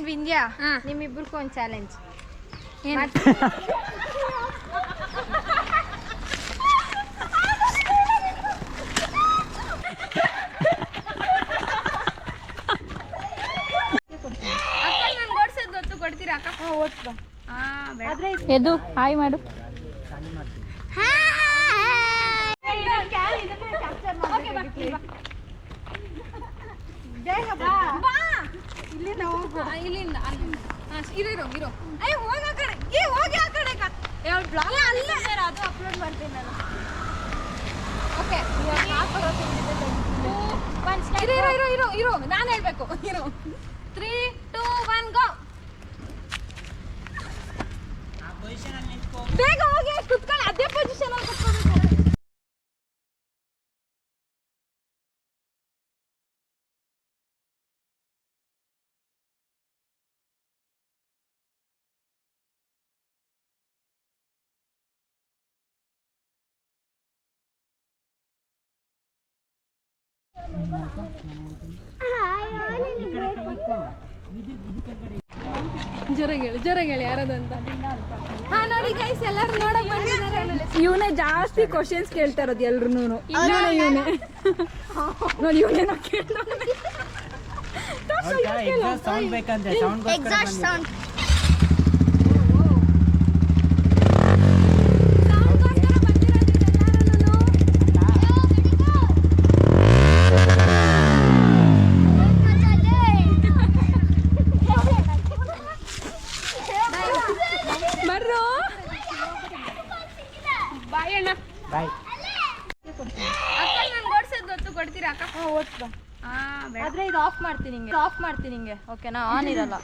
And Vindhya ನಿಮ್ಮಿಬ್ಬರಿಗೂ ಒಂದು challenge. ಕೊಡ್ತೀರಾ ಅಕ್ಕ? ಓದ್ಕೊ. ಎದು ಹಾಯ್ ಮಾಡು. ಇಲ್ಲಿಂದ ಹೋಗು. ಇಲ್ಲಿಂದ ಇರೋ ಹೋಗಿ ಆ ಕಡೆ. ಹೋಗಿ ಆ ಕಡೆ ಬ್ಲಾಗ್ ಅಲ್ಲೇ ಅದು ಅಪ್ಲೋಡ್ ಮಾಡ್ತೀನಿ ನಾನು. ಓಕೆ ಇರೋ ನಾನು ಹೇಳ್ಬೇಕು. ಇರೋ 3, 2, 1 ಗೋ. ಬೇಗ ಹೋಗಿ ಕುತ್ಕೊಳ್ಳಿ. ಅದೇ ಪೊಸಿಷನ್ ಅಲ್ಲಿ ಕುತ್ಕೋಬೇಕು. ಜೋರಾಗಿ ಯಾರದು ಅಂತ. ಹಾ ನೋಡಿ ಗೈಸ್, ಎಲ್ಲರೂ ನೋಡಕ್ ಬಂದಿದ್ದಾರೆ. ಇವನೇ ಜಾಸ್ತಿ ಕ್ವಶನ್ಸ್ ಕೇಳ್ತಾ ಇರೋದು ಎಲ್ರು. ಇವನೇ ನೋಡಿ ಇವನೇನೋ ಕೊಡ್ತೀರಾ ಅಕ್ಕ? ಓದ್ಕೊ. ಆದ್ರೆ ಇದು ಆಫ್ ಮಾಡ್ತೀನಿ ಹಿಂಗೆ. ಓಕೆನಾ? ಆನ್ ಇರಲ್ಲ.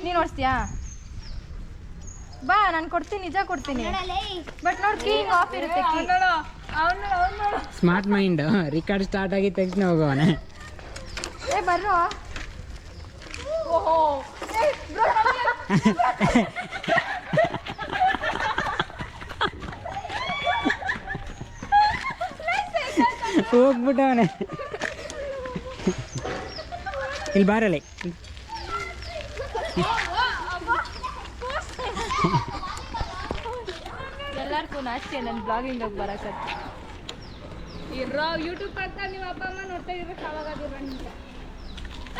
ನೀನು ಓಡಿಸ್ತೀಯಾ? ಬಾ, ನಾನು ಕೊಡ್ತೀನಿ, ನಿಜ ಕೊಡ್ತೀನಿ. ಬಟ್ ನೋಡಿ ಕೀ ಆಫ್ ಇರುತ್ತೆ. Smart mind. ರಿಕಾರ್ಡ್ ಸ್ಟಾರ್ಟ್ ಆಗಿದ ತಕ್ಷಣ ಹೋಗೋಣ. ಬರ್ರೋ. ಹೋಗ್ಬಿಟ್ಟವನೆ. ಇಲ್ಲಿ ಬಾರಲೆ. ಎಲ್ಲರಿಗೂ ಅಷ್ಟೇ ನನ್ನ ಬ್ಲಾಗಿಂಗ್ ಹೋಗಿ ಬರಕತ್ತೆ. ಇರೋ ಯೂಟ್ಯೂಬ್ ಮಾಡ್ತಾ ನೀವು ಅಪ್ಪ ಅಮ್ಮ ನೋಡ್ತಾ ಇರ್ಬೇಕು. ಅವಾಗದಿರ ಬಂತು.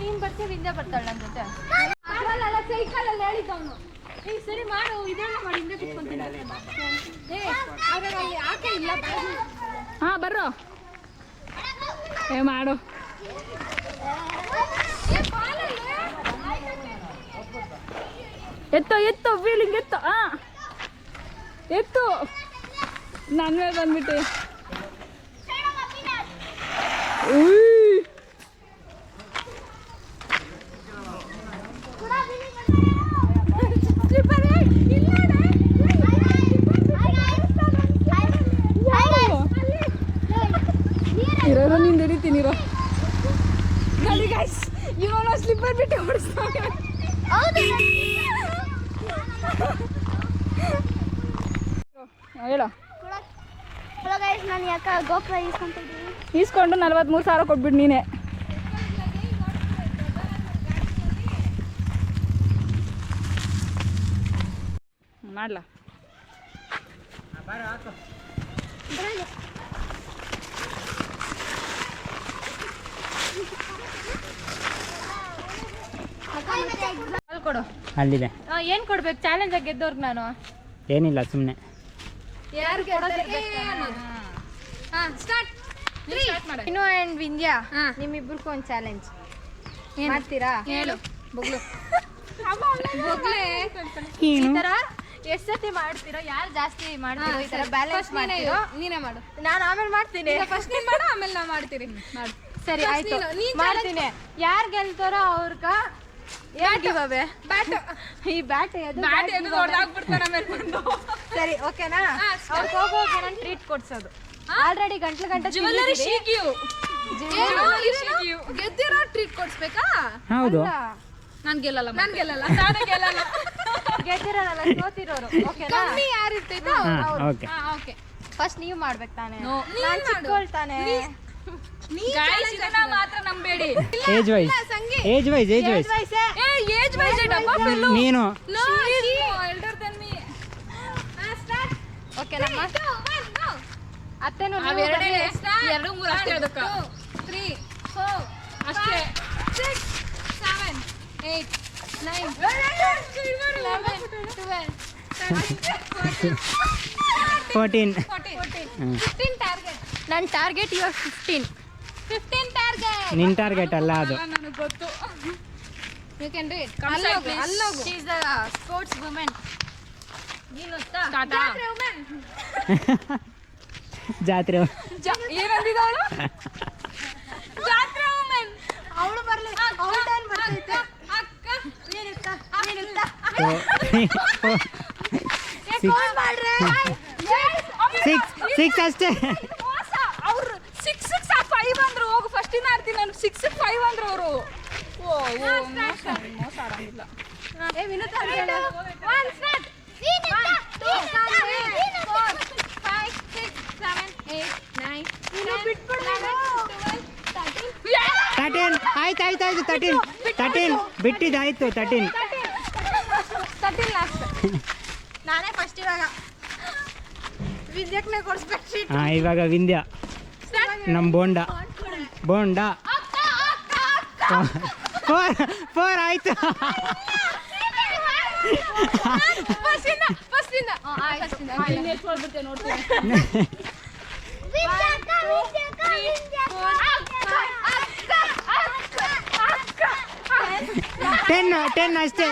ನೀನು ಬರ್ತೀಯ, ವಿಂದ್ಯಾ ಬರ್ತಾಳೆ ನನ್ನ ಜೊತೆ. ಸೈಕಲಲ್ಲಿ ಹೇಳಿದ್ದವನು. ಸರಿ ಮಾಡು, ಇದೆಲ್ಲ ಮಾಡಿ ಹಿಂದೆ ಕುತ್ಕೊಂತೀನಿ. ಆಕೆ ಇಲ್ಲ. ಹಾ ಬರ್ರೋ. ಮಾಡು. ಎತ್ತೋ ವೀಲಿಂಗ್ ಎತ್ತು. ನನ್ನ ಮೇಲೆ ಬಂದ್ಬಿಟ್ಟೆ. ಇರೋದು ನಿಂದು ಹಿಡಿತೀನಿ. ನೋಡಿ ಗೈಸ್, ಇವನು ಸ್ಲಿಪ್ಪರ್ ಬಿಟ್ಟು ಓಡಿಸ್ತಾನೆ. ಹೇಳೋ. ನಾನು ಯಾಕೆ ಗೋಪುರ ಈಸ್ಕೊಂಡು 43,000 ಕೊಟ್ಬಿಟ್ಟು ನೀನೆ. ಮಾಡ್ಲಾ? ಕೊಡು. ಅಲ್ಲಿದೆ. ಏನ್ ಕೊಡ್ಬೇಕು ಚಾಲೆಂಜ್ ಆಗಿ ಗೆದ್ದವ್ರಿಗೆ? ನಾನು ಏನಿಲ್ಲ, ಸುಮ್ಮನೆ ಇನ್ನು ಅಂಡ್ ವಿಂದ್ಯಾ ನಿಮ್ಮಿಬ್ಬರಿಗೂ ಒಂದು ಚಾಲೆಂಜ್ ಮಾಡ್ತೀರಾ? ಹೇಳು. ಈ ತರ ಎಷ್ಟು ಸತಿ ಮಾಡ್ತೀರೋ, ಯಾರು ಜಾಸ್ತಿ ಮಾಡ್ತೀರೋ ಈ ತರ ಬ್ಯಾಲೆನ್ಸ್ ಮಾಡ್ತೀರೋ. ನೀನೇ ಮಾಡು. ನಾನು ಆಮೇಲೆ ಮಾಡ್ತೀನಿ. ಫಸ್ಟ್ ನೀನು ಮಾಡು, ಆಮೇಲೆ ನಾವು ಮಾಡ್ತೀರಿ. ಮಾಡು. ಸರಿ ಆಯ್ತು, ಮಾಡ್ತೀನಿ. ಯಾರು ಗೆಲ್ತಾರೋ ಅವ್ರಗ ಈ ಬ್ಯಾಟ್ ಸರಿ ಓಕೆನಾ? ಹೋಗೋಕೆ ನಾನು ಟ್ರೀಟ್ ಕೊಡ್ಸೋದು. ಆಲ್ರೆಡಿ ಗಂಟೆ ಜ್ಯುವೆಲ್ಲರಿ ಶೀಗಿಯು ಗೆದ್ದಿರೋ ಟ್ರೀಟ್ ಕೊಡ್ಸ್ಬೇಕಾ? ಹೌದು. ನಾನು ಗೆಲ್ಲಲ್ಲ ನಾನು ಗೆಲ್ಲಲ್ಲ ಗೆದ್ದಿರೋಲ್ಲ, ಸೋತಿರೋರು. ಓಕೆನಾ? ಯಾರು ಇರ್ತೈತೋ ಓಕೆ. ಓಕೆ ಫಸ್ಟ್ ನೀವು ಮಾಡ್ಬೇಕು ತಾನೆ. No, ನಾನು ಚಿಕ್ಕವಳ್ತಾನೆ. ಗೈಸ್ ಇದನ್ನ ಮಾತ್ರ ನಂಬೇಡಿ. Age wise age wise age wise ಡಬ್ಬಾ ಫೆಲ್ಲು. ನೀನು ನೋ ಎಲ್ಡರ್ ದೆನ್ ಮೀ. ಓಕೆನಮ್ಮ? ಅತ್ತೆನೂ ಅವೆರಡೇ 2 3 ಅಷ್ಟೇ ಅದಕ್ಕೆ. 3 4 ಅಷ್ಟೇ. 6 7 8 9 11 12 14. 15 ಟಾರ್ಗೆಟ್. ನನ್ನ ಟಾರ್ಗೆಟ್ ಇವಾಗ 15 ಟಾರ್ಗೆಟ್. ನಿನ್ ಟಾರ್ಗೆಟ್ ಅಲ್ಲ ಅದು. ನನಗೆ ಗೊತ್ತು. You can do it. ಅಲ್ಲೋಗು. She is a sports women. ನೀನು ಜಾತ್ರೆ ವುಮೆನ್. ಜಾತ್ರೆ ಏನಂದಿದ್ದಾಳು? ಜಾತ್ರೆ ವುಮೆನ್. ಅವಳು ಬರ್ಲಿ. ಅವಳು ಟರ್ನ್ ಬರ್ತೈತೆ. ಅಕ್ಕ ನೀನಿತ್ತ. ಸಿಕ್ಸ್ ಅಷ್ಟೇ. ಅವ್ರು 6 5 ಅಂದ್ರು. ಹೋಗು ಫಸ್ಟ್ ಇನ್ ಆಡ್ತೀನಿ ನಾನು. 6 5 ಅಂದ್ರು ಅವರು. ಮೋಸ ಆಡಂಗಿಲ್ಲ. ಏ ವಿನುತ ಅಂತ ಹೇಳು. 1 ಸ್ಟಾರ್ಟ್. 2 4 5 6 7 8 9 10 11 12 13 ಆಯ್ತು 13 ಬಿಟ್ಟಿದ್ದಾಯ್ತು 13. 13 ಲಾಸ್ಟ್. ನಾನೇ ಫಸ್ಟ್ ಇವಾಗ ವಿದ್ಯಕ್ಕೆ ಕೊಡಿಸ್ಬೇಕು ಶೀಟ್. ಹಾ ಇವಾಗ ವಿಂಧ್ಯ ನಮ್ಮ ಬೋಂಡ 4 ಆಯ್ತು. ಫಸ್ಟಿಂದ ನೋಡ್ತೀನಿ. 10 ಅಷ್ಟೇ.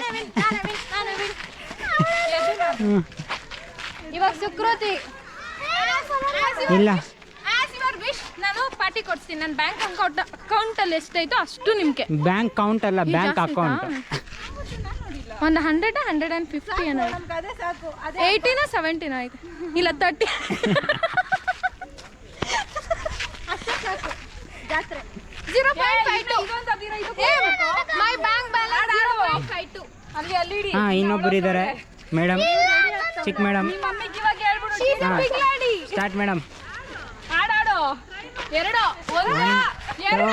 ಇವಾಗ ಸುಕೃತಿ. ಇಲ್ಲ ಆಸ್ ಯುವರ್ ವಿಶ್ ನಾನು ಪಾರ್ಟಿ ಕೊಡ್ತೀನಿ. ನನ್ನ ಬ್ಯಾಂಕ್ ಅಕೌಂಟ್ ಅಲ್ಲಿ ಎಷ್ಟೈತೋ ಅಷ್ಟು ನಿಮ್ಗೆ. ಬ್ಯಾಂಕ್ ಕೌಂಟ್ ಅಲ್ಲ, ಬ್ಯಾಂಕ್ ಅಕೌಂಟ್. ಒಂದು 100 150 ಏನೋ. ನಮ್ಗೆ ಅದೇ ಸಾಕು. ಅದೇ 18 17 ಆಯ್ತು. ಇಲ್ಲ 30. ಜಾತ್ರೆ 0.52. ಮೈ ಬ್ಯಾಂಕ್ ಬ್ಯಾಲೆನ್ಸ್ 0.52. ಅಲ್ಲಿ ಇಡಿ. ಹಾ ಇನ್ನೊಬ್ಬರು ಇದ್ದಾರೆ ಮೇಡಮ್, ಚಿಕ್ಕ ಮೇಡಮ್. ಮಮ್ಮಿಗೆ ಇವಾಗ ಹೇಳ್ಬಿಡು. ಹಾ ಸ್ಟಾರ್ಟ್ ಮೇಡಮ್. ಆಡಾಡು. 2 1 2